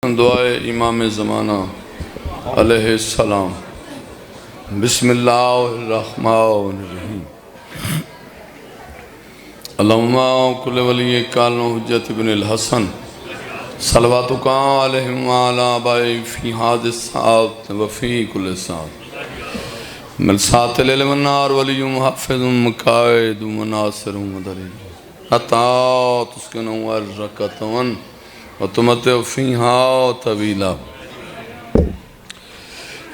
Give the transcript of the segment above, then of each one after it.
دعائے امام زمانہ علیہ السلام۔ بسم اللہ الرحمن الرحیم۔ اللہم کل ولی کالن حجت ابن الحسن صلواتک علیہم وعلا آبائی فی حاد الساعت وفی کل ساعت ملسات لیل والنار ولی محفظ مقائد مناصر مدری حتی تسکنوا الرکتون وتمتع فیہا طویلا۔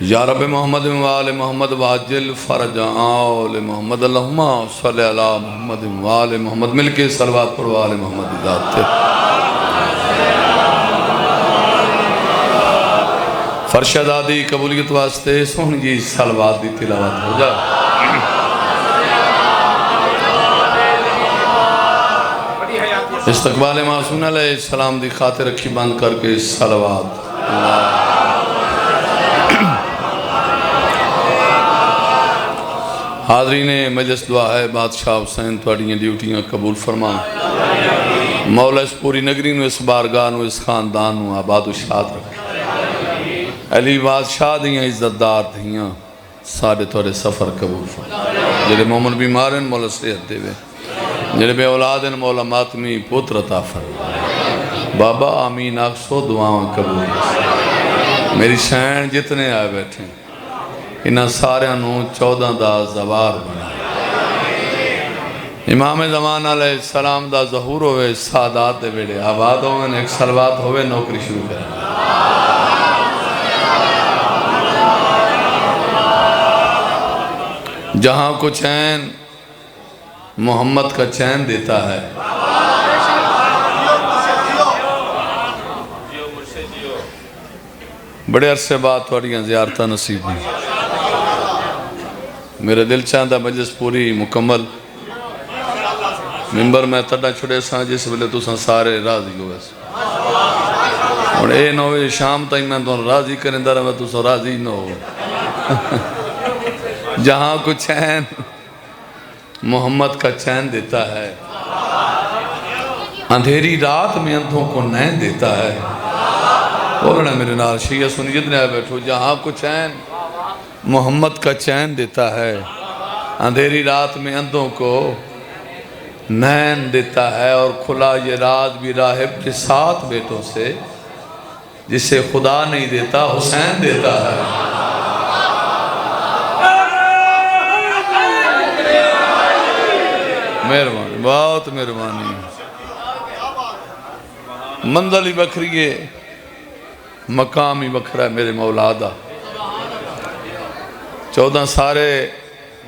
یا رب محمد وآل محمد واجل فرج آل محمد اللہم صلی علی محمد وآل محمد۔ مل کے صلوات پر وآل محمد ذات تھے۔ فرشد آدھی قبولیت واسطے سن جی صلوات دی تلاوت ہو جا۔ استقبال معصوم علیہ السلام دی خاطر رکھی بند کر کے صلوات۔ حاضرین مجلس دعا ہے بادشاہ حسین توڑیاں ڈیوٹیاں قبول فرما۔ مولا اس پوری نگری نو اس بارگاہ نو اس خاندان نو آباد و شاد رکھ۔ علی بادشاہ دیاں عزت دار دیاں سارے توڑے سفر قبول فرما۔ جلے مومن بیمارن مولا صحت دے وے، جنہیں بے اولادن مولا ماتمی پتر عطا فرما۔ بابا آمین آکسو دعاوں قبول۔ میری شہن جتنے آئے بیٹھے انہاں سارے انہوں 14 دا زوار بنا۔ امام زمان علیہ السلام دا ظہور ہوئے سادات دے بیڑے آباد ہوئے ایک صلوات ہوئے نوکری شروع کریں۔ جہاں کو چین محمد کا چین دیتا ہے، بڑے عرصے بعد توڑیاں زیارتہ نصیب ہیں۔ میرے دل چاندہ مجلس پوری مکمل ممبر میں تڑا چھڑے ساں جس ویلے تو ساں سارے راضی ہوئے ساں اور اے نوے شام تائی میں تو راضی کریں دارا میں تو ساں راضی نہ ہو۔ جہاں کو چین محمد کا چین دیتا ہے، اندھیری رات میں اندھوں کو نین دیتا ہے۔ بولنا میرے نال شیعہ سنی جتنے آئے بیٹھو، جہاں کو چین محمد کا چین دیتا ہے، اندھیری رات میں اندھوں کو نین دیتا ہے، اور کھلا یہ راز بھی راہب کے 7 بیٹوں سے جسے خدا نہیں دیتا حسین دیتا ہے۔ مہربانی، بہت مہربانی۔ منزل ہی بکھری ہے، مقام ہی بکھرا ہے میرے مولا دا۔ 14 سارے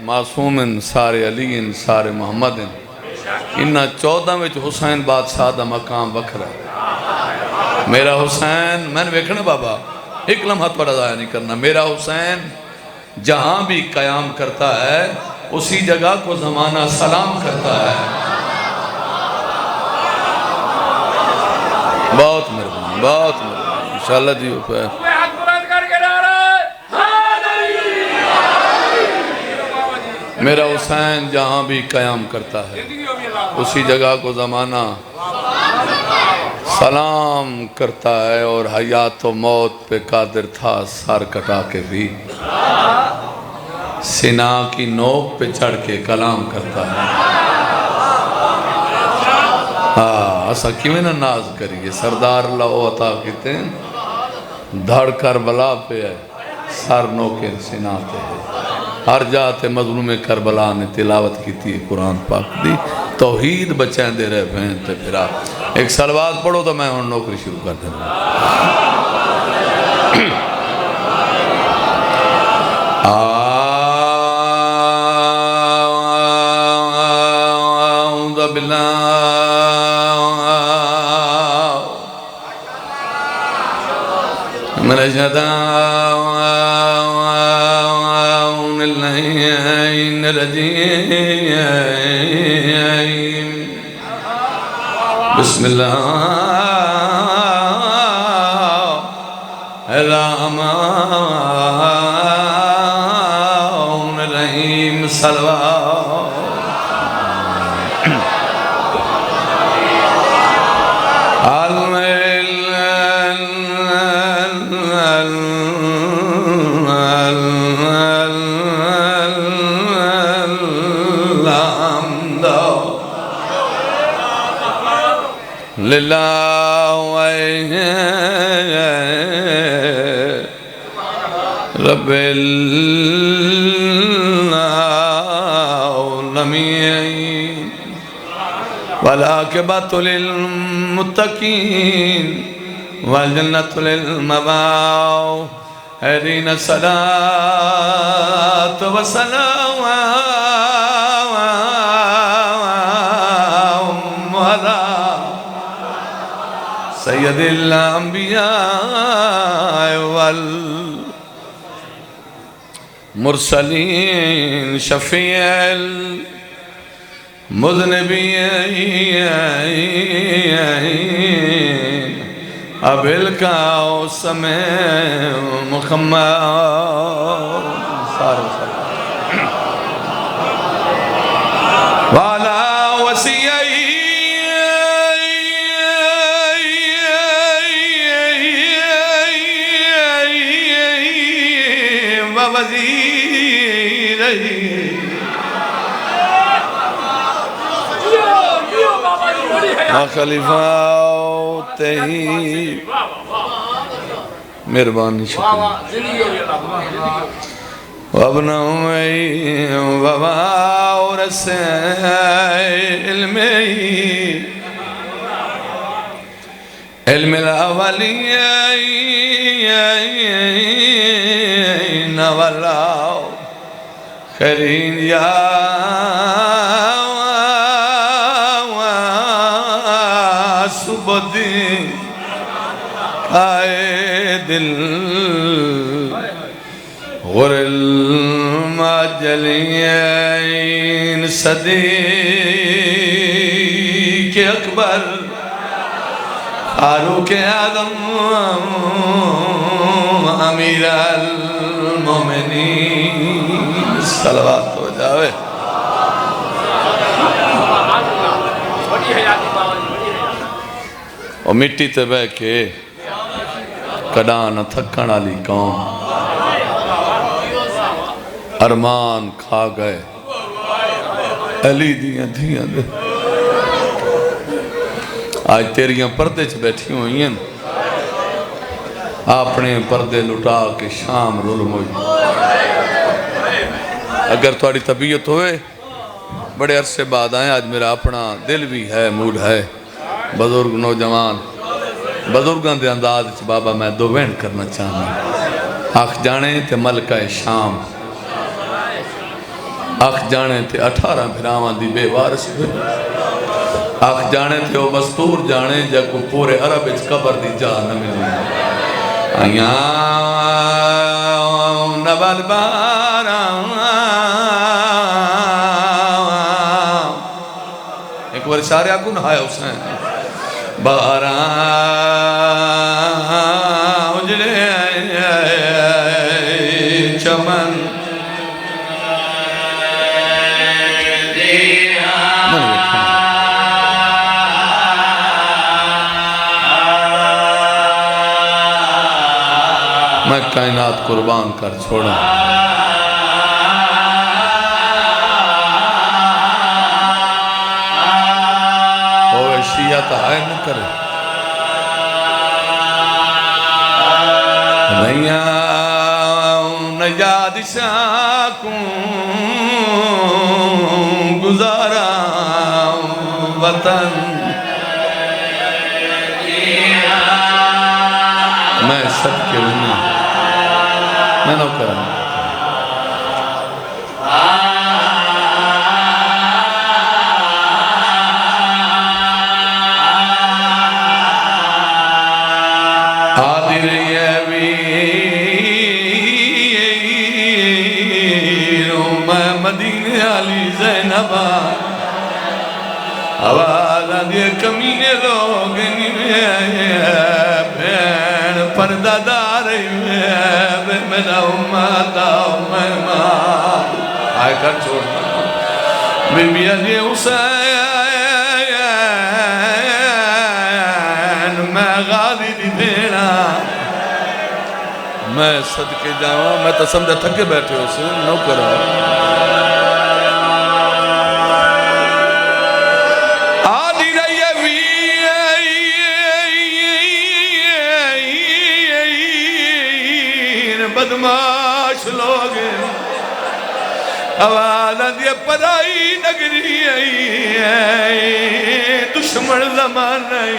معصوم ہیں، سارے علی ہیں، سارے محمد ہیں۔ انہاں 14 میں حسین بادشاہ دا مقام بکھرا ہے۔ میرا حسین، میں نے بیکھنا بابا ایک لمحہ بڑا ضائع نہیں کرنا، میرا حسین جہاں بھی قیام کرتا ہے اسی جگہ کو زمانہ سلام کرتا ہے۔ بہت مہربانی، بہت مہربانی، انشاءاللہ جی اوپر میرا حسین جہاں بھی قیام کرتا ہے اسی جگہ کو زمانہ سلام کرتا ہے، اور حیات و موت پہ قادر تھا سر کٹا کے بھی سنا کی نوک پہ چڑھ کے کلام کرتا ہے۔ ایسا کیوں نہ ناز کریے، سردار اللہ عطا کہتے ہیں دھڑ کربلا پہ ہے سر نوکے سنا پہ ہے۔ ہر جاتے مظلوم کربلا نے تلاوت کی تھی قرآن پاک دی، توحید بچیں دے رہے بہن تے پھرا۔ ایک صلوات پڑھو تو میں ہوں نوکری شروع کر دیں۔ اعوذ باللہ من الشیطان الرجیم۔ بسم اللہ الرحمن الرحیم۔ صلوات للہ رب العالمین والعاقبۃ للمتقین والجنۃ للمبعوثین الصلاۃ والسلام علی سید الانبیاء والمرسلین شفیع المذنبین ابی القاسم محمد وعلا وسیعی خلیفہ تہی مہربانی شکریہ وابنہوئی وورث علم الاولیین والآخرین یا بدی آئے دل غر المجلین صدیق اکبر فاروق اعظم امیر المومنین صلوات ہو جاوے اور مٹی تے بہ کے کڈاں نہ تھکن والی قوم ارمان کھا گئے علی دیاں دھیاں دے آج تیریاں پردے چ بیٹھی ہوئی ہیں اپنے پردے لٹا کے شام رلم ہوئی اگر تھوڑی طبیعت ہوئے بڑے عرصے بعد آئیں آج میرا اپنا دل بھی ہے موڈ ہے بزرگ نوجوان بزرگاں دے انداز چ بابا میں دو وین کرنا چاہنا آخ جانے تے ملکہ شام آخ جانے تے 18 بھراواں دی بے وارث ہوئے آخ جانے تے وہ مستور جانے جا کو پورے عرب اچ قبر دی جا نہ ملی آیاں نبال باران ایک بار اشارے آکو نہ آیا حسین باران اجلے چمن میں کائنات قربان کر چھوڑا ہوئے شیعہ تہائے نہ کرے ریاں نجاد شاکوں گزارا وطن میں سب کے لئے میں نہ کروں آدھی رہی میں مدینے علی زینبہ آواز آدھی کمینے لوگ بین پردہ داری میرا امادہ مہمان آئے کر چھوڑنا بی بی علی حسین میں غازی دی بھیڑا میں صدقے جاؤں میں تو سمجھا تھکے بیٹھے حسین نو کرا آدھی رہی بدماش لوگ آواز آدھی پرائی نگری آئی دشمن زمان آئی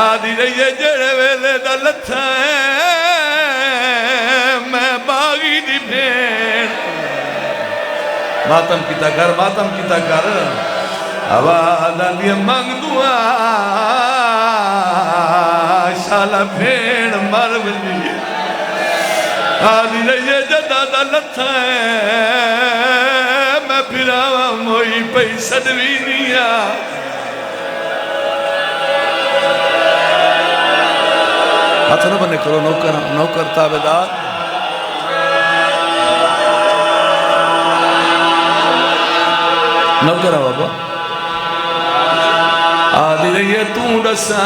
آدھی رہی جڑے ویلے دا لتھا ہے میں باغی دی بھیڑ ماتم کیتا کر آواز آدھی مانگ دعا شالا بھیڑ مر بلی آدھی رہی جدہ دا لتھا ہے میں پھراوا موئی پئی صدوی دیا ہاتھ نہ بنے کرو نوکر تابدار نوکر بابا آدھی رہی ہے تو ڈسا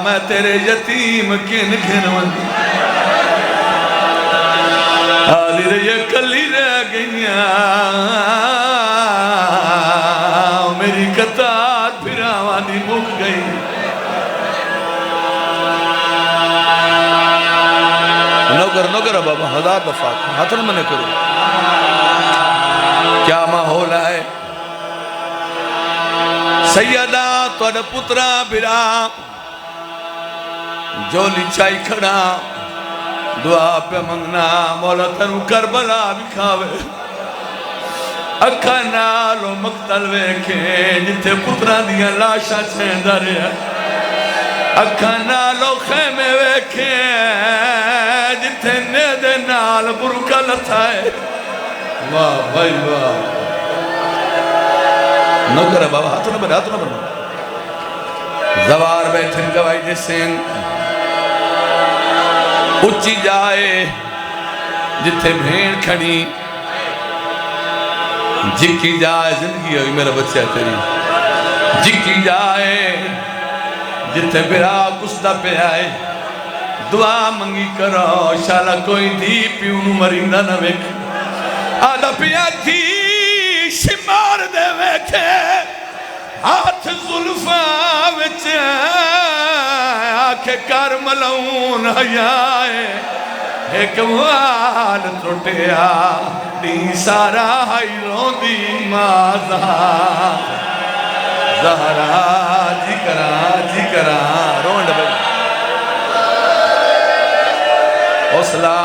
میں تیرے یتیم کن وندی آدھی رہی ہے کلی رہ گئیاں میری قطار پھراواں دی مک گئی نوکر بابا ہزار دفعہ ہاتھ نہ منے کرو کیا ماحول ہے سیدہ توڑ پترا بھرا جولی چائی کھڑا دعا پہ منگنا مولا تنو کربلا بکھاوے اکھا نالو مقتل ویکھے جتے پترا دیا لاشا چھیندہ رہا اکھا نالو خیمے ویکھے جتے نیدے نال برکا لتھائے واہ بھائی واہ نوکر ہے بابا ہاتھوں نہ بنا زوار بیٹھن گوائی جسین اچھی جائے جتے بھین کھڑی جکی جائے زندگی ہوئی میرا بچہ تیری جکی جائے جتے برا کستا پہ آئے دعا منگی کرو شالا کوئی دی پیونو مرندہ نہ ویک آدھا پیا تھی شمار دے ویکھے ہاتھ ظلفہ وچ آکھے کار ملون حیائے ایک وال ترٹیا دی سارا ہائی رون دی مازہ زہرا جی کرا رونڈ بھائی حوصلہ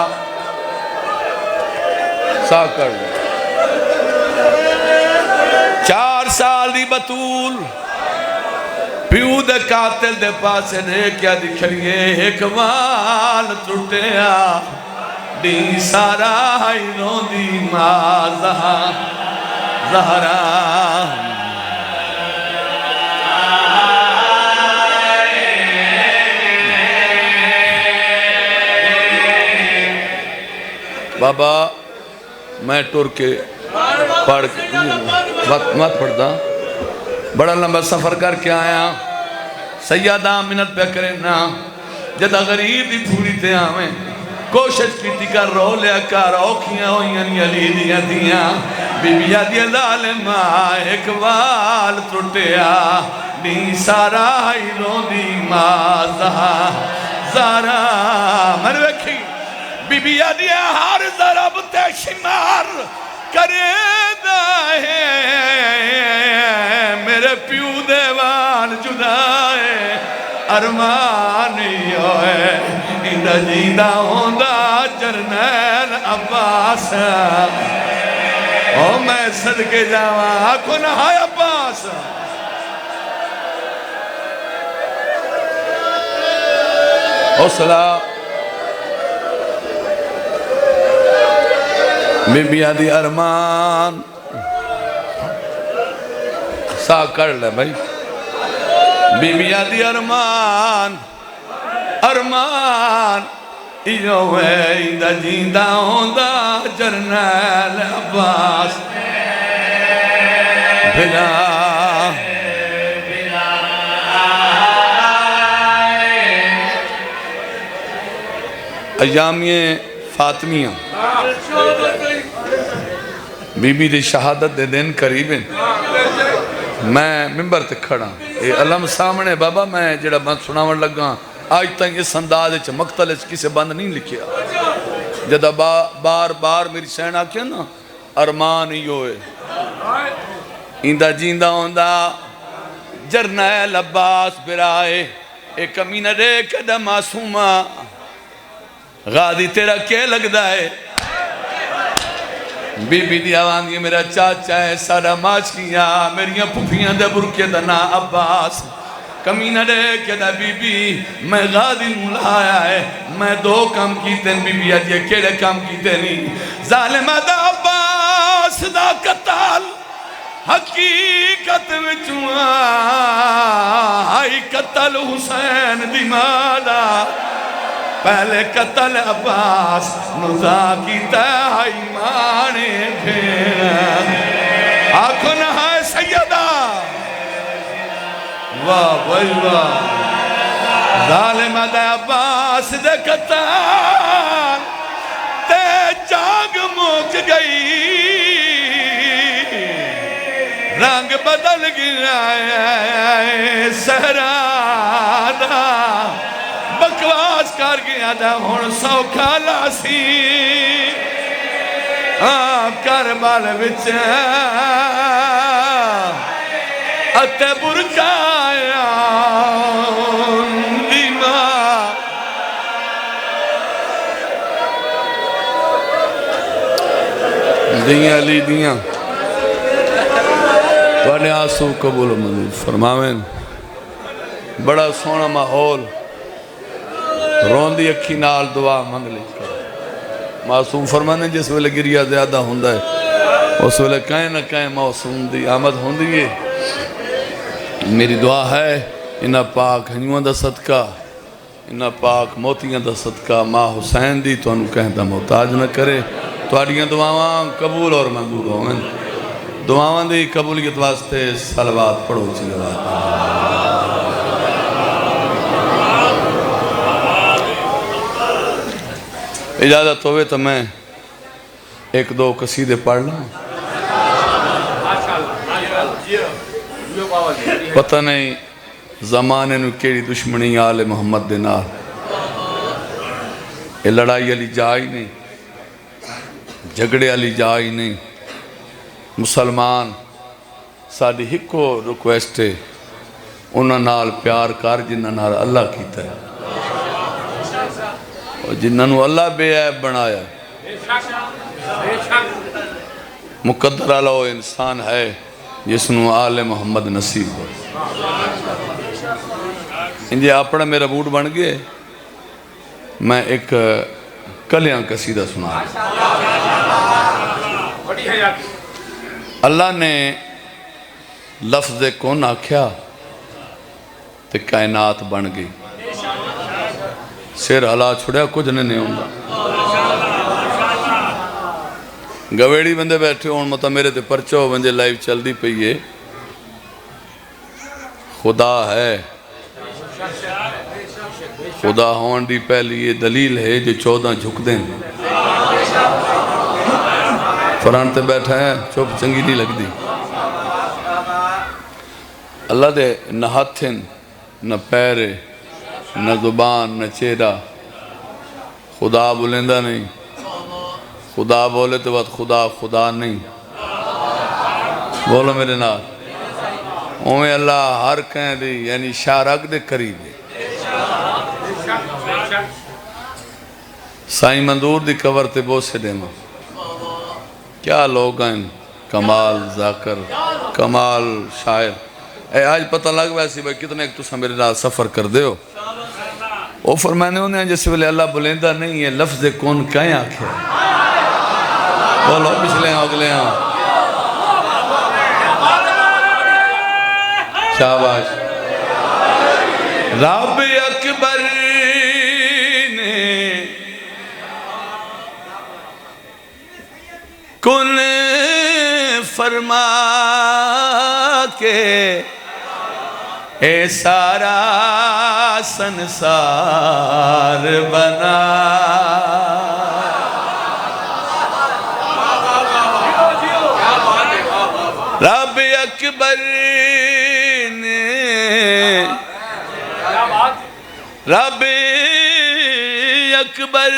سا کر 4 سال دی بطول پیو دے قاتل دے پاسے نے کیا دکھڑیے ایک وال ترٹیا دی سارا ہائی رون دی مازہ زہرا بابا میں ٹور کے پڑھ مت پڑھتا بڑا لمبا سفر کر کے آیا سیادہ منت پہ کریں نا جدہ غریب دی پھوری تے آمیں کوشش کی کر رو لیا کر اوکھیاں ہوئیاں علی دیاں دیاں بی بیا دیا ظالمہ ایک وال ترٹیا نی سارا ہی رو دی مازہ زارا میں نے ویکھی بی بیا دیا ہر ضرب تے شمار کرے دا ہے میرے پیو دیوان جدائے ارمانی ہوئے اندہ جیندہ ہوندہ جرنیل عباس او میں صدقے جاواں کن ہائے عباس حوصلہ بی بی آدھی ارمان سا کر لے بھائی بی بی آدھی ارمان ایو ہے اندہ جیندہ ہوندہ جرنیل عباس بھلا ایامی فاطمیہ بی بی دی شہادت دے دن قریب ہیں میں ممبر تے کھڑا اے علم سامنے بابا میں جڑا بات سناون لگا آج تک اس انداز مقتل کسی بند نہیں لکھیا جدہ بار بار میری سینہ کیا نا ارمان ہی ہوئے ایندہ جیندہ ہوندہ جرنیل عباس برائے ایک کمینہ دے کدہ معصومہ غازی تیرا کیا لگتا ہے بی بی دی آوان یہ میرا چاچا ہے سارا ماچکیاں میریاں پھوپیاں دے برکے دنا عباس کمینہ دے کدہ بی بی میں غازی ملایا ہے میں دو کام کیتے ہیں بی بی آجیے کیڑے کام کیتے نہیں ظالمہ دا عباس دا قتال حقیقت میں چوہاں آئی قتل حسین دی مالا پہلے قتل عباس نزا کی تہائی مانے پھر آنکھوں نہائے سیدہ واہ واہ واہ ظالمہ دے عباس دے قتل تے جاگ موک گئی رنگ بدل گیا سہرادہ بکواس کر گیا دا ہون سوکھا لاسی کربال وچ اتے برکایا دیما دیاں لی دیاں توڑے آنسو قبول و منظور فرماویں بڑا سونا ماحول روندی اکھی نال دعا منگ لے معصوم فرمانے جس ویلے گریہ زیادہ ہوندہ ہے اس ویلے کہیں نہ کہیں معصوم دی آمد ہوندی ہے میری دعا ہے انہا پاک ہنیوان دا صدقہ انہا پاک موتیاں دا صدقہ ماں حسین دی تو انہوں کہیں دا محتاج نہ کرے توڑیاں دعاواں قبول اور منظور ہوئیں دعاواں دی قبولیت واسطے صلوات پڑھو صلوات اجازت ہوئے تو میں ایک دو قصیدے پڑھ لوں پتہ نہیں زمانے نو کیڑی دشمنی آل محمد دینار یہ لڑائی علی جائی نہیں جھگڑے علی جائی نہیں مسلمان ساڑھی ہکو ریکویسٹے انہاں نال پیار کر جنہاں نال اللہ کیتا ہے اور جنہاں نو اللہ بے عیب بنایا مقدر اللہ وہ انسان ہے جس نو آل محمد نصیب ہو انجھے اپنا میرا بوٹ بن گئے میں ایک کلیاں قصیدہ سنا اللہ نے لفظ کون آکھیا تے کائنات بن گئی سیر حلا چھوڑیا کچھ نہیں ہوندہ گویڑی بندے بیٹھے ہون مطا میرے تے پرچو بندے لائیو چل دی پئیے خدا ہے خدا ہون دی پہلی یہ دلیل ہے جو 14 جھک دیں فران تے بیٹھا ہے چوپ چنگی نہیں لگ دی اللہ دے نہ ہاتھن نہ پیرے نہ زبان نہ چہرہ خدا بولندہ نہیں خدا بولے تو بات خدا خدا نہیں بولو میرے نال اوہیں اللہ ہر کہیں دی یعنی شارک دے قریب ہے سائیں منظور دی کور تے بوسے دے ماں کیا لوگ ہیں کمال ذاکر کمال شاعر اے آج پتہ لگ ویسی بھائی کتنے ایک تو میرے نال سفر کر دے ہو وہ فرمانے ہونے ہیں جیسے بلے اللہ بلیندہ نہیں ہے لفظ کون کہیں آکھے بولو پچھلے ہیں اگلے ہیں شاباش رب اکبر نے کن فرما کے اے سارا سنسار بنا رب اکبر نے رب اکبر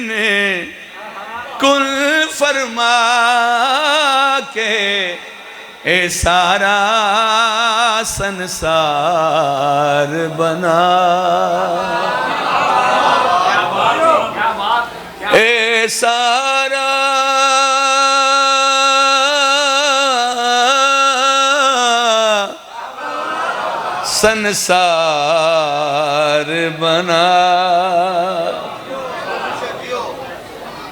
نے کن فرما کے اے سارا سنسار بنا، اے سارا سنسار بنا۔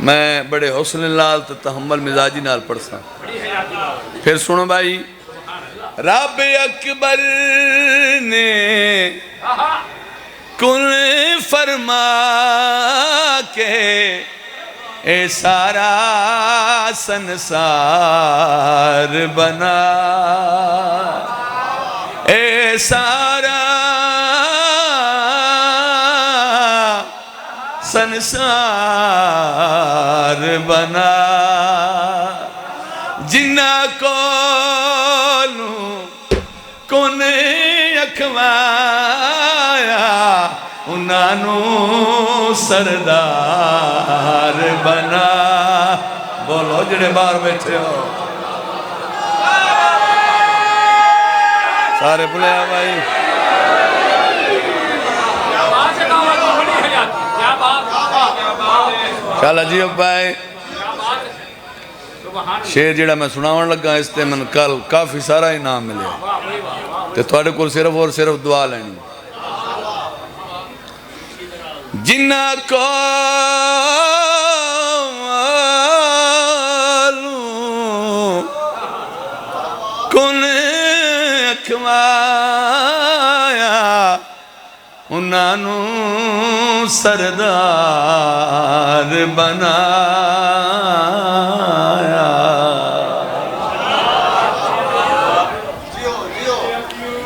میں بڑے حسن لال تحمل مزاجی نال پڑھسا، پھر سنو بھائی۔ رب اکبر نے کن فرما کے اے سارا سنسار بنا، اے سارا سنسار بنا، جنہ کولوں کن اکھوایا انہوں سردار بنا۔ بولو جڑے باہر بیٹھے ہو سارے بلیا بھائی، شالا جی بھائی۔ شیر جڑا میں سناون لگا اس تے من کل کافی سارا انعام ملے تے تھوڑے کو صرف اور صرف دعا لینی۔ جنہ کولوں کن اکھوایا انہوں سردار بنایا۔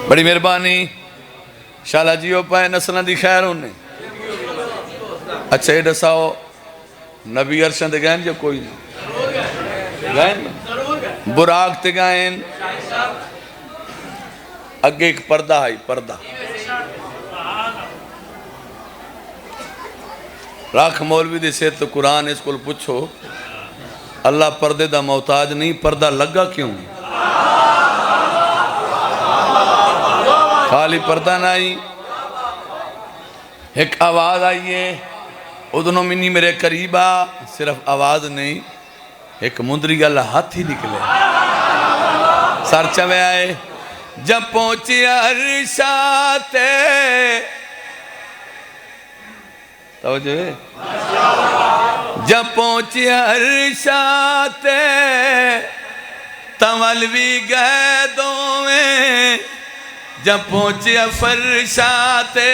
بڑی مہربانی، شالا جیو پائے نسلہ دی خیر ہونے۔ اچھا یہ دساؤ نبی عرشان دے گائن جو کوئی گائن براق تے گائن اگے ایک پردہ ہے، پردہ راکھ مولوی دے سے تو قرآن اس کو پوچھو اللہ پردے دا محتاج نہیں، پردہ لگا کیوں؟ خالی پردہ نہیں، ایک آواز آئیے ادھنوں منی میرے قریبا، صرف آواز نہیں، ایک مندری اللہ ہاتھ ہی نکلے سار چوے آئے۔ جب پہنچی عرشاتے توجہ ہے، جب پہنچی عرشاتے تولوی گئے دویں، جب پہنچی فرشاتے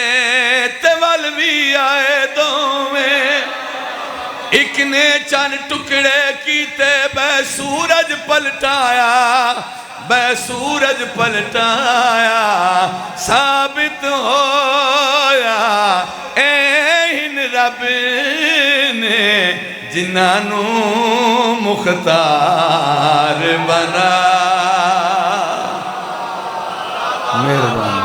تولوی آئے دویں، ایک نے چند ٹکڑے کیتے بے سورج پلٹایا، بے سورج پلٹایا، ثابت ہویا این رب نے جنہوں مختار بنا۔ مہربانی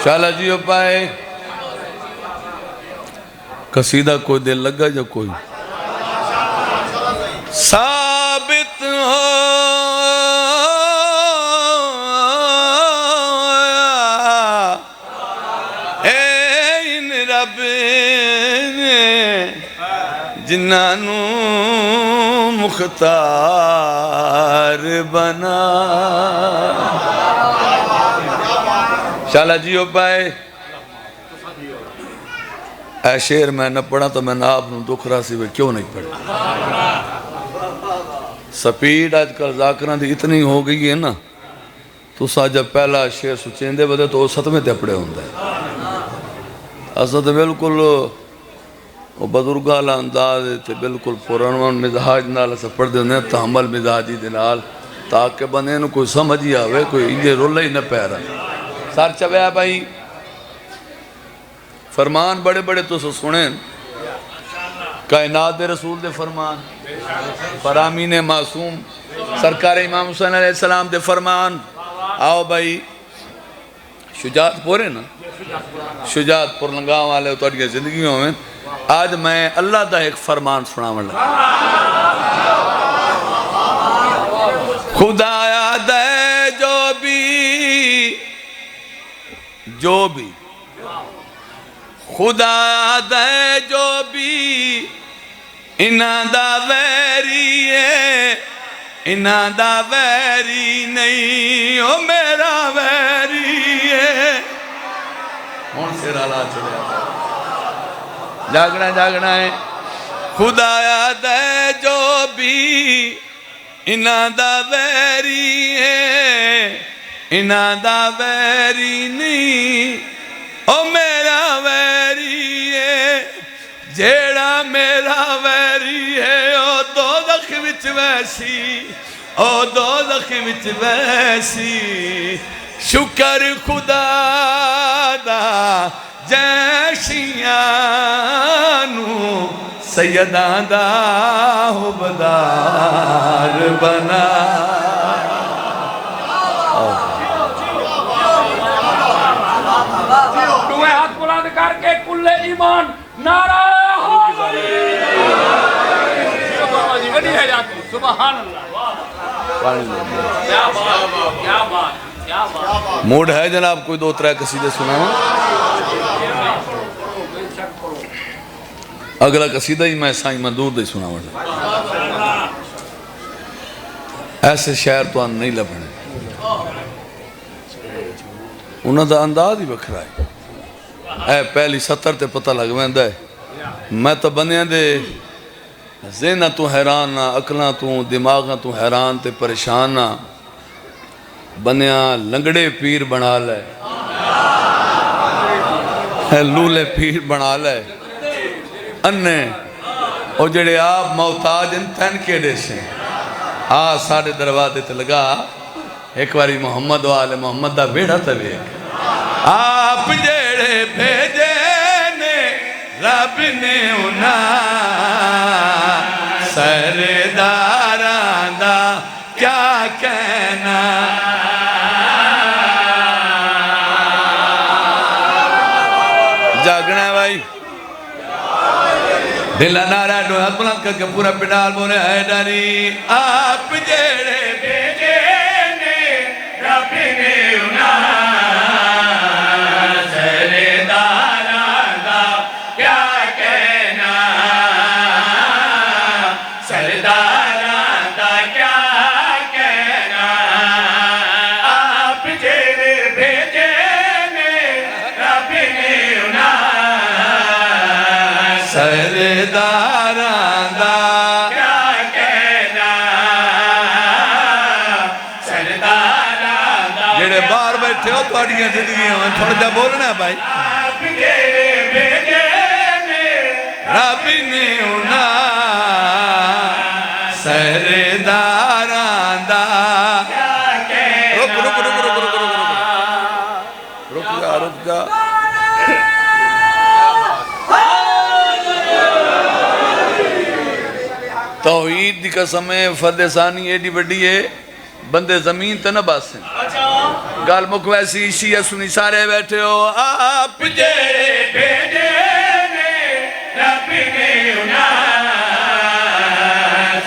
شالا جیو پائے قصیدہ کوئی دل لگا جو کوئی ثابت ہویا این رب نے جنہوں مختار بنا۔ شالا جیو پائے اے شیر میں نہ پڑھا تو میں آپ نو دکھ رہا سی کیوں نہیں پڑھا۔ سپیڈ آج کل ذاکران دی اتنی ہو گئی ہے نا، تو سا جب پہلا شیر سچین دے بدے تو ستمے تے پڑے ہوندے اسد بالکل وہ بزرگاں لا انداز تے بالکل پرانوان مزاج نال اسا پڑھ دے ہوندے تحمل مزاجی دے نال تاکہ بندے نو کوئی سمجھ ہی آوے، کوئی انجے رولہ ہی نہ پیرا۔ سار چویا بھائی فرمان بڑے بڑے تو سنیں، کائنات دے رسول دے فرمان، فرامین معصوم سرکار امام حسین علیہ السلام دے فرمان آؤ بھائی شجاعت پورے نا شجاعت پور لنگاؤں والے تو زندگیوں میں آج میں اللہ دا ایک فرمان سناؤں لگا خدایا دے جو بھی خدا دے جو بھی انہاں دا ویری ہے انہاں دا ویری نہیں او میرا ویری ہے کون سے رالا چلے آتا جاگنا ہے خدایا دے جو بھی انہاں دا ویری ہے انہاں دا ویری نہیں او میرا ویری ہے جیڑا میرا ویری ہے او دوزخ وچ ویسی او دوزخ وچ ویسی شکر خدا دا جیشیاں نو سیداں دا حبدار بنا دوئے ہاتھ بلند کر کے کل ایمان نعرہ حاضری سبحان اللہ کیا بات موڈ ہے جناب کوئی دو ترہ قصیدے سنا ہوں اگلا قصیدہ ہی میں سائیں مندور دے سنا ہوں ایسے شہر تو نہیں لبنے انہوں دا انداز ہی بکھرا ہے اے پہلی ستر تے پتہ لگویں دے میں تو بنیاں دے ذہنہ تو حیران نہ عقلاں تو دماغاں تو حیران تے پریشان نہ بنیاں لنگڑے پیر بنا لے لولے پیر بنا لے اننے او جڑے آپ محتاج ان تین کے دے سے ساڑھے دروازے تے لگا ایک باری محمد والے محمد دا بیڑا تبھی آپ جڑے بھیجے نے رب نے انہاں سرداران دا کیا کہنا جاگنا ہے بھائی دلہ نعرہ ڈو ہاتھ بلند کر کے پورا پنڈال بولے ہے ڈاری آپ جڑے بھیجے نے رب نے انہاں سرداران دا کیا کہنا سرداران دا کیا کہنا آپ جڑے بھیجے نے رب نے انہاں سرداران دا کیا کہنا سرداران دا جڑے باہر بیٹھے ہو تو اڑیاں زندگیاں میں تھوڑا جا بولنا ہے بھائی آپ جڑے بھیجے نے رب نے انہاں سرداران دا کیا کہنا رک جا توحید دی قسم ہے فرد ثانی ایڈی بڑی ہے بندے زمین تے نہ باسیں گال مک ویسی شیعہ سنی سارے بیٹھے ہو آپ جڑے بھیجے نے رب نے انہاں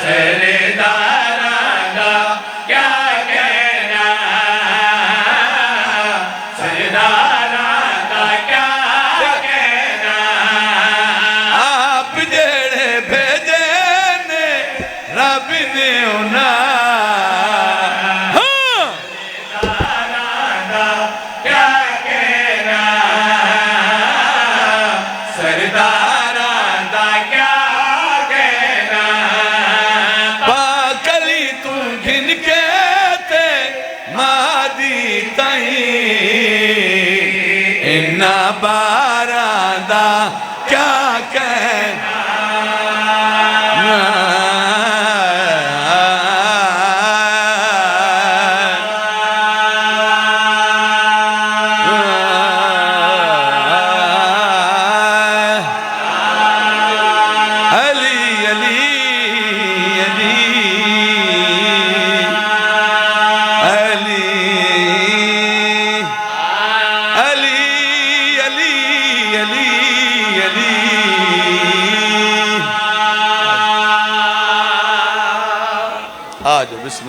سرداران دا کیا کہنا سرداران دا کیا کہنا آپ جڑے بھیجے نے رب نے انہاں باران دا کیا کہنا علی علی علی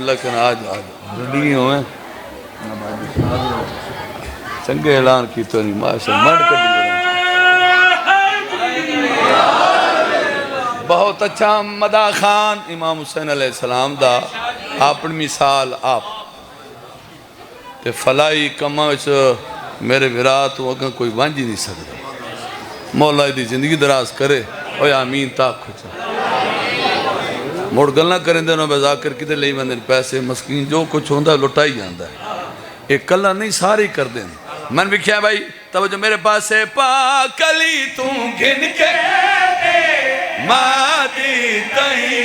لیکن آج رڈی ہوئے چنگے اعلان کی تو نہیں ماشاء منڈ کر دی بہت اچھا مدا خان امام حسین علیہ السلام دا اپنی مثال آپ تے فلائی کمہ وچ میرے ویرات ہوں اگر کوئی وانجی نہیں سکتا مولا دی زندگی دراز کرے اوہ آمین تاک کھچا موڑ گلنا کریں دے انہوں بذاکر کتے لئی بندن پیسے مسکین جو کچھ ہوندہ لٹائی جاندہ ہے ایک کلہ نہیں ساری کر دیں من بھی کیا بھائی توجہ میرے پاس ہے پاکلی توں گھن کے مادی تہی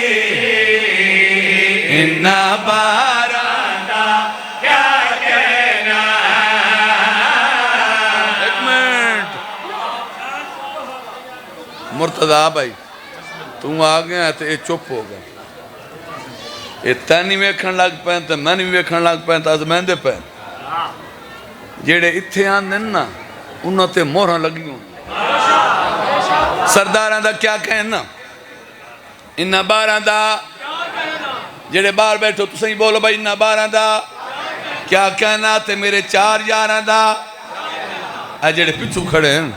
انہا باراندہ کیا کہنا ایک منٹ مرتضی بھائی تم آگئے ہیں تو یہ چپ ہو گئے یہ تینی ویکھن لگ پہن تو میں نہیں ویکھن لگ پہن تو از مہندے پہن جیڑے اتھے آن نا انہوں تے مورہاں لگی ہوں سرداران دا کیا کہنا انہا باران دا جیڑے بار بیٹھو تو صحیح بولو بھائی انہا باران دا کیا کہنا تے میرے چار یاران دا اے جیڑے پچھو کھڑے ہیں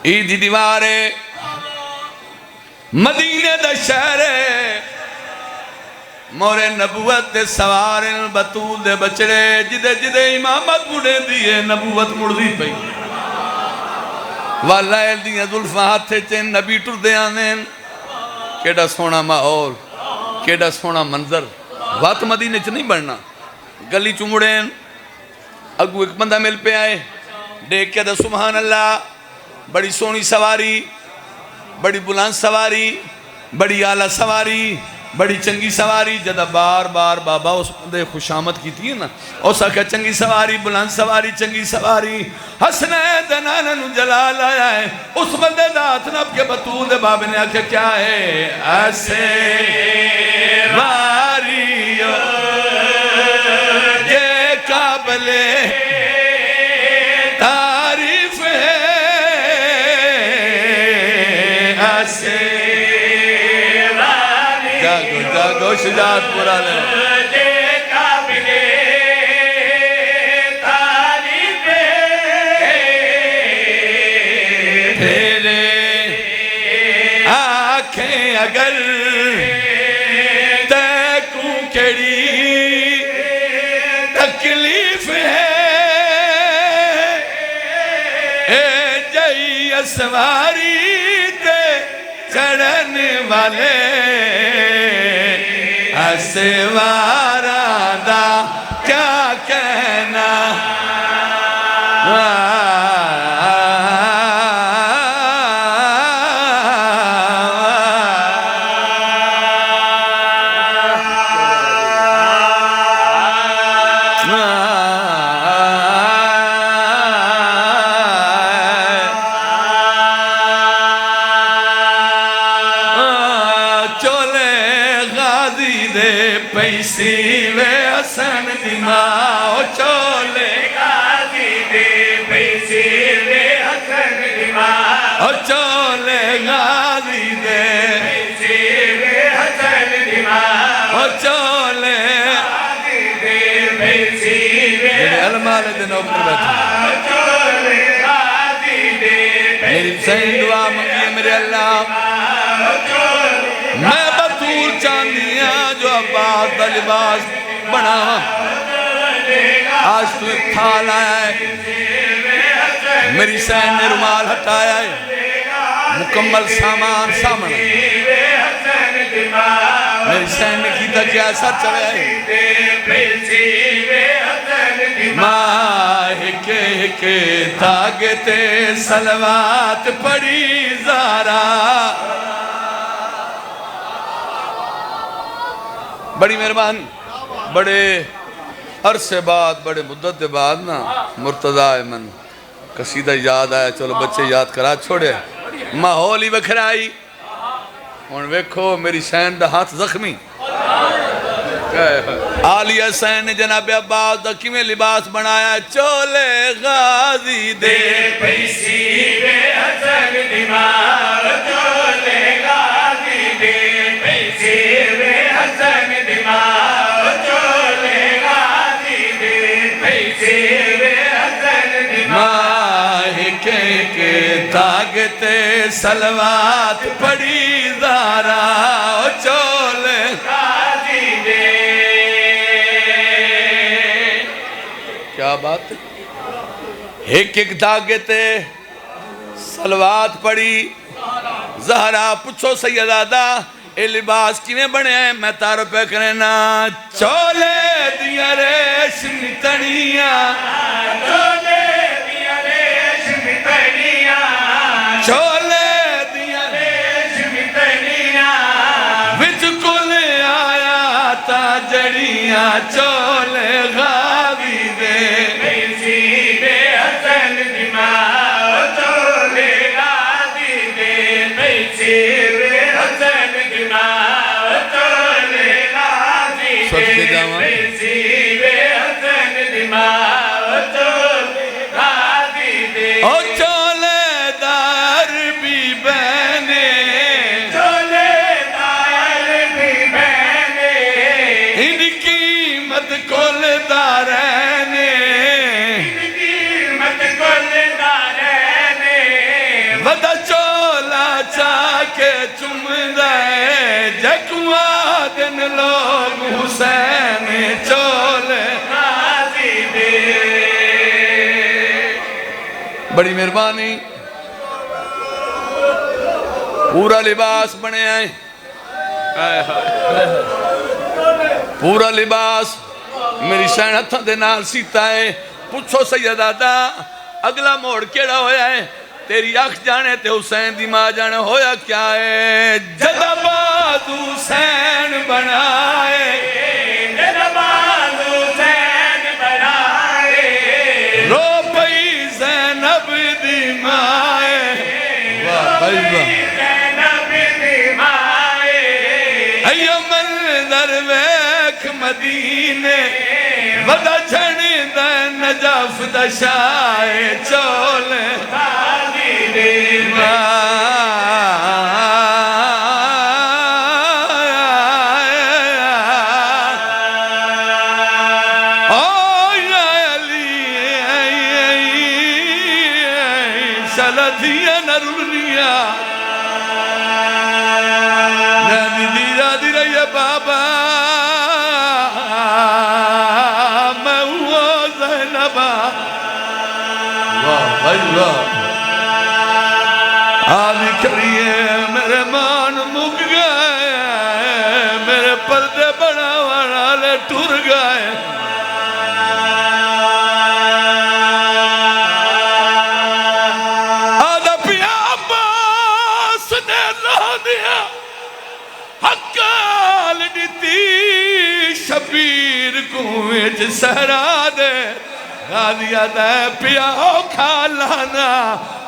عیدی دیوارے مدینہ دا شہرے مورے نبوت دے سوار بطول دے بچڑے جدے جدے امامت مڑے دیئے نبوت مڑ دی پئی واللہ دیئے ظلفہ ہاتھے چین نبی ٹر دے آنین کیڑا سونا ماحول کیڑا سونا منظر وات مدینہ چ نہیں بڑھنا گلی چمڑین اگو ایک بندہ مل پہ آئے دیکھ کے دا سبحان اللہ بڑی سونی سواری بڑی بلند سواری بڑی اعلیٰ سواری بڑی چنگی سواری جدہ بار بار بابا اس بندے خوش آمد کی تھی نا اس آکھا چنگی سواری بلند سواری چنگی سواری حسنین دنانا نو جلال آیا ہے اس بندے دات نب کے بطول دے بابے نے آکھا کیا ہے ایسے واریو یہ قابل تعریف ہے ایسے جاگو شجاعت پورا لے تیرے آنکھیں اگر تیکوں کیڑی تکلیف ہے اے جائی اسواری تے چڑھن والے اسوارا دا کیا کہنا پیسی وے حسن دی ماں چولے غازی دے پیسی وے حسن دی ماں چولے غازی دے پیسی وے حسن دی ماں چولے غازی دے پیسی وے علمال دے نوکر بیٹھا چولے غازی دے میری سین دعا منگی میرے اللہ میں بطول چاندیاں جو عباس دا لباس بنا آج تو ایک تھال آیا ہے میری سین نے رومال ہٹایا ہے مکمل سامان سامنے میری سین نے کیتا کیا سر چلے ماہ کے تاگتے سلوات پڑی زارا بڑی مہربانی بڑے عرصے بعد بڑے مدت بعد نا مرتضی من قصیدہ یاد آیا چلو بچے یاد کرا چھوڑے ماحول ہی بکھرائی اور ویکھو میری سین دا ہاتھ زخمی عالیہ سین نے جناب عباس دا کیویں لباس بنایا چولے غازی دے پیسی بے حسن دماغ چولے غازی دے پیسی بے حسن تے سلوات پڑی زہرا چولے غازی دے کیا بات ہے ایک ایک داغے تے سلوات پڑی زہرا پوچھو سیدادہ اے لباس کیویں بنے ہیں میں تعارف پہ کرنا چولے دیاں ریشمی تڑیاں چولے دیاں ریشمی تڑیاں چولے دیاں ریشمی تڑیاں وچ کل آیا تا جڑیاں چولے غازی دے بیسی بے حسن دماغ چولے غازی دے بیسی بے حسن دماغ چولے غازی دے بیسی بے حسن دماغ چولے غازی دے او چولے دار بھی بہنے چولے دار بھی بہنے ان کی مت کل دارنے ان کی مت کل دارنے ودا چولا چاکے چم دائے جکوا دن لوگ حسین چولے غازی دے بڑی مہربانی پورا لباس بنے آئے پورا لباس میری شہن ہتھاں دے نال سیتا ہے پوچھو سیدادہ اگلا موڑ کیڑا ہویا ہے تیری اکھ جانے تے حسین دی ماں جانے ہویا کیا ہے جدباد حسین بنائے جدباد حسین بنائے رو پئی زینب دی مائے واہ بھائی واہ زینب دی مائے ایو منظر ویکھ مدینے ودا چھڑ دے نجف دشائے چولے غازی دے شلدیا نرولیا نبی دیرا دیرا یا بابا میں ہوا زینبا واہ بھائی واہ آلی کریے میرے مان مک گئے میرے پردے بڑا وانا لے ٹور گئے آدھا پیا عباس نے رہ دیا حقال دیتی شبیر کنویں سہرا دے غازیہ دے پیا کھالانا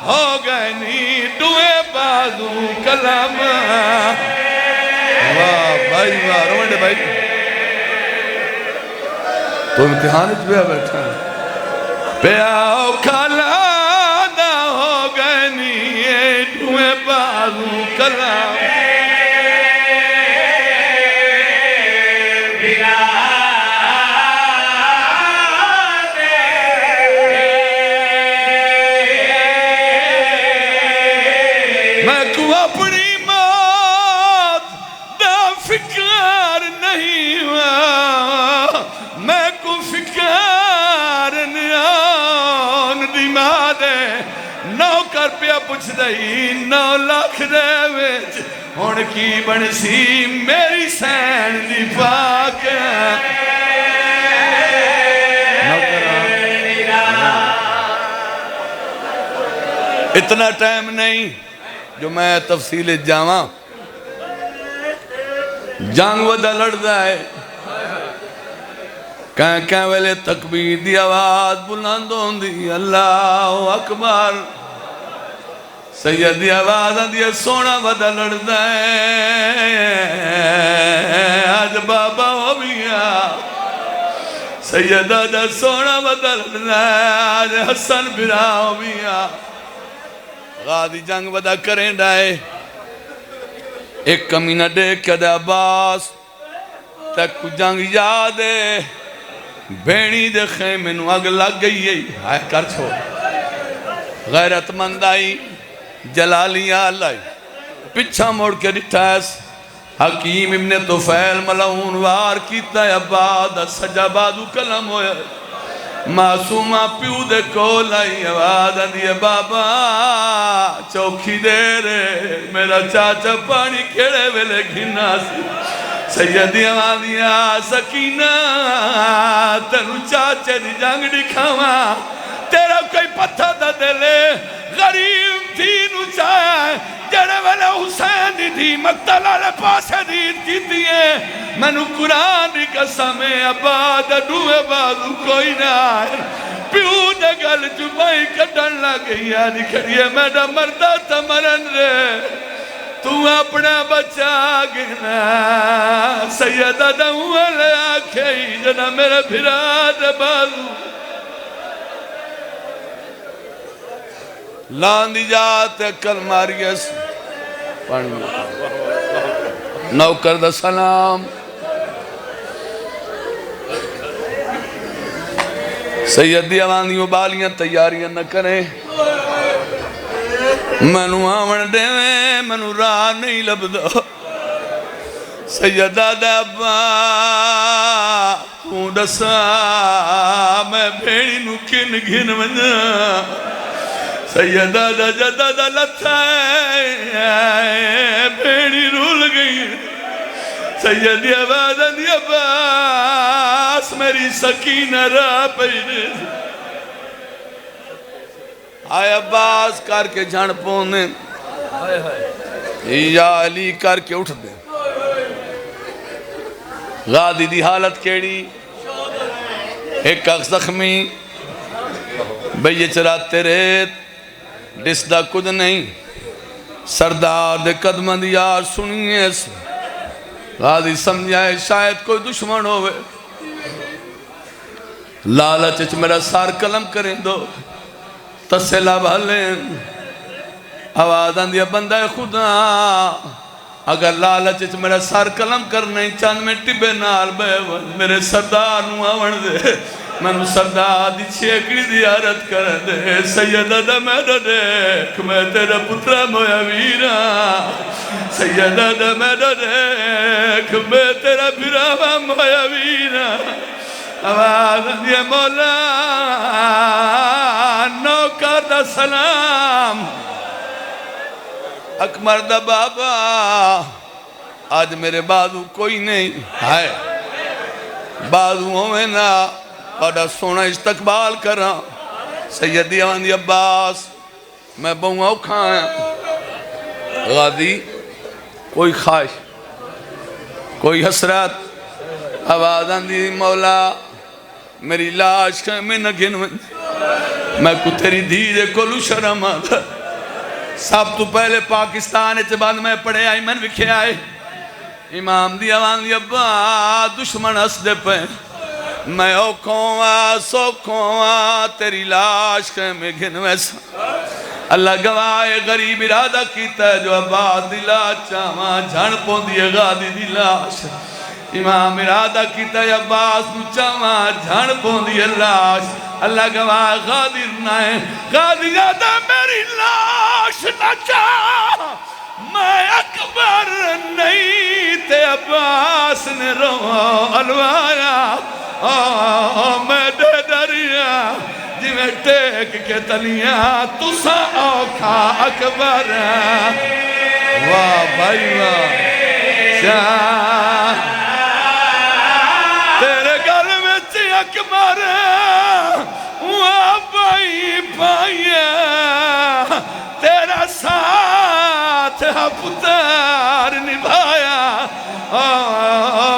ہو گئے نی دوے بازو کلام واہ بھائی واہ رومنڈے بھائی تو امتحان اچھ بیا بیٹھا پیا کھالانا ہو گئے نی دوے بازو کلام میں کو اپنی موت دا فکر نہیں ہوا میں کو فکر نیان دی ماں دے نو کر پیا پوچھ دئی 9 لاکھ دے وچ ہن کی بن سی میری سین دی پاک اتنا ٹائم نہیں جو میں تفصیل جاواں جنگ ودا لڑدا ہے کہیں ویلے تکبیر دی آواز بلند ہوندی اللہ اکبر سید دی آواز آندی سونا ودا لڑدا ہے آج بابا ہو بیا سیدہ دا سونا ودا لڑدا ہے آج حسن برا ہو بیا غازی جنگ ودا کریں ڈائے ایک کمینہ دیکھ کے دے عباس تک کو جنگ یاد ہے بینی دے خیمے نو اگ لگ گئی ہے ہائے کر چھو غیرت مند آئی جلالیاں لائی پچھا موڑ کے ڈٹھائیس حکیم ابن طفیل ملعون وار کیتا ہے عباد سجا بادو کلم ہویا معصومہ پیو دے کول آئی آواز آدھی بابا چوکھی دے رے میرا چاچا پانی کھڑے ویلے گھنا سی سیدی آوازیا سکینہ تنو چاچے دی جنگ دکھاواں تیرا کوئی پتھا دا دلے غریب تھی نو چاہے جڑے ویلے حسین دی تھی مقتل آلے پاسے دید کی دیئے منو قرآن دی قسم عباد ڈوے بازو کوئی نہ آئے پیو دگل جبائی کٹن لگئی آنی کھڑیے میڈا مردہ تمرن رے تو اپنا بچا گنا سیدہ دعوے لے آکھئی جنا میرے بھراد بازو لاندی جاتے کل ماریس نوکر دا سلام سیدی آواندیوں بالیاں تیاریاں نہ کریں منو آون دے منو راہ نہیں لبدو سیدہ دابا تو دسا میں بھیڑی نو کن گھن منجا سیدہ دا جدہ دا لتھا ہے بھیڑی رول گئی سیدی آواز دی عباس میری سکینہ را پیڑے آئے عباس کر کے جھڑ پونے یا علی کر کے اٹھ دے غادی دی حالت کیڑی ایک اخ زخمی بھئی چراتے ریت ڈس دا کچھ نہیں سردار دے قدمہ دی یار سنیے سے غازی سمجھائے شاید کوئی دشمن ہوئے لالچ میرا سار قلم کریں دو تسلہ بھلیں آواز آندیا بندہ خدا اگر لالچ میرا سار قلم کرنے چاند میں ٹبے نال بے میرے سردار نو آون دے میں سردار دی چھیکڑی دیارت کر دے سیدہ دا میرا دیکھ میں تیرا پترہ مویا ویرا سیدہ دا میرا دیکھ میں تیرا بھراوا مویا ویرا آواز دیا مولا نوکر دا سلام اکمر دا بابا آج میرے بازو کوئی نہیں ہے بازووں میں نا بڑا سونا استقبال کرا سیدی آواندی عباس میں بہوں کھایا غادی کوئی خواہش کوئی حسرت آواز آندی مولا میری لاش کے میں نہ گن میں کو تیری دھیرے کولو شرم آتا سب تو پہلے پاکستان اچھے بعد میں پڑھے آئی من وکھے آئے امام دی آواندی ابا دشمن ہس دے پہ میں اوکھوں سوکھوں تیری لاش کے میں گھن ویسا اللہ گواہ غریب ارادہ کیتا ہے جو عباد دی لاش چاہاں جھڑ پوں دی غادی دی لاش امام ارادہ کیتا ہے عباس نو چاہاں جھڑ پوں دی لاش اللہ گواہ غادی رنائے غادی ارادہ میری لاش نہ چاہ میں اکبر نہیں تے عباس نے رو الوایا میں دے دریا جی میں ٹیک کے تلیاں تسا اوکھا اکبر واہ بھائی واہ شاہ تیرے گھر میں چی اکبر واہ بھائی بھائی تیرا ساتھ پتر نبھایا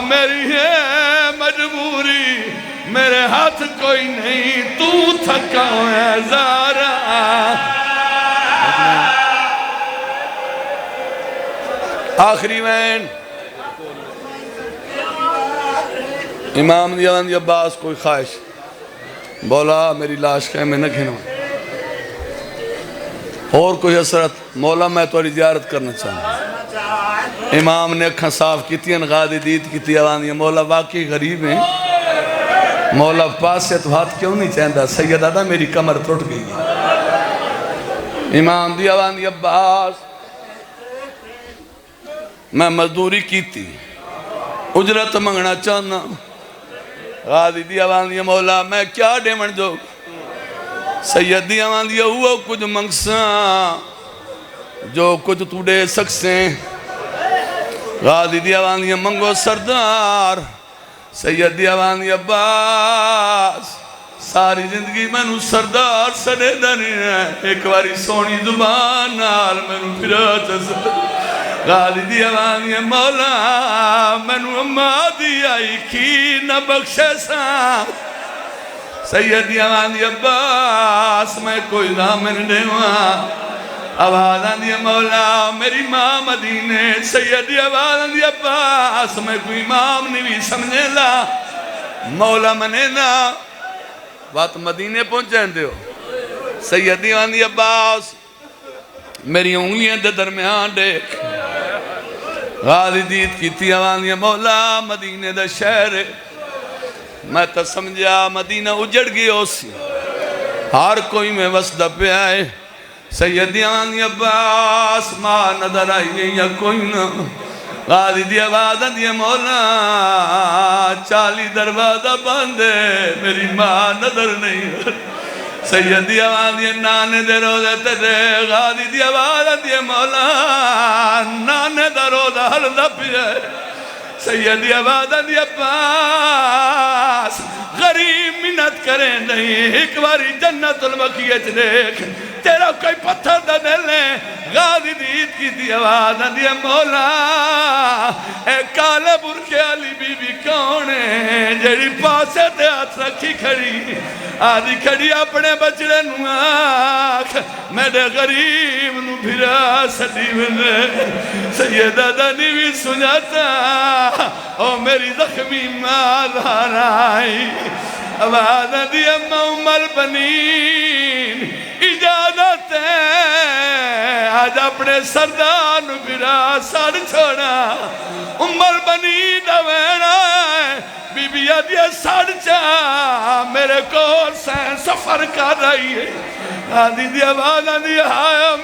میری ہے مجبوری میرے ہاتھ کوئی نہیں تو تھکا ہے زارا آخری وین امام دیان دی عباس کوئی خواہش بولا میری لاش کے میں نہ گھنوں اور کوئی حسرت مولا میں توڑی زیارت کرنا چاہوں امام نے اکھاں صاف کیتی ہیں غادی دید کیتی آواندی مولا واقعی غریب ہیں مولا پاس سے تو ہاتھ کیوں نہیں چاہندہ سیدہ دا میری کمر ٹوٹ گئی امام دی آواز دی عباس میں مزدوری کی تھی اجرت منگنا چاہنا غازی دی آواز دی مولا میں کیا ڈیمن جو سید دی آواز دی ہوا کچھ منگساں جو کچھ تو دے سکسیں غازی دی آواز دی منگو سردار سید دی آواز دی عباس ساری زندگی میں نو سردار سڑے دنی ہے ایک باری سونی زبان نال میں نو پھرات غازی دی آواز دی مولا میں نو اماں دی آئی کی نہ بخشے ساں سید دی آواز دی عباس میں کوئی دامن دیواں آواز دی مولا میری ماں مدینے سید دی آواز دی عباس میں کوئی امام نہیں سمجھے لا مولا منے نا بات مدینے پہنچیں دے ہو سید دی آواز دی عباس میری انگلیاں دے درمیان دیکھ غازی دید کی تھی آواز دی مولا مدینے دے شہر میں تا سمجھا مدینہ اجڑ گئی ہو سی ہر کوئی میں وسدہ پہ آئے سیدیان دی عباس ماں نظر آئی یا کوئی نہ غازی دی آواز دی مولا 40 دروازہ بندے میری ماں نظر نہیں سید دی آواز دی نانے دے روزے تے غازی دی آواز دی مولا نانے دے روزہ ہر دپیے سید دی آواز دی عباس غریب منت کریں نہیں ایک باری جنت المقیت دیکھ تیرا کوئی پتھر دا دلے غازی دید کی دی آواز دی مولا اے کالے برکے علی بی بی کونے جیڑی پاسے تے ہاتھ رکھی کھڑی آدھی کھڑی اپنے بچڑے نو آکھ میرے غریب نو بھرا سٹی بنے سیدہ دنی بھی سنجاتا او میری زخمی ماں دھارائی آواز دی امہ ام البنین اجازت ہے آج اپنے سردار نو بھرا سر چھوڑا ام البنین دوینا ہے بی بی آدھی سر چاہ میرے کور سے سفر کر رہی ہے آدھی دی آواز آدھی آیا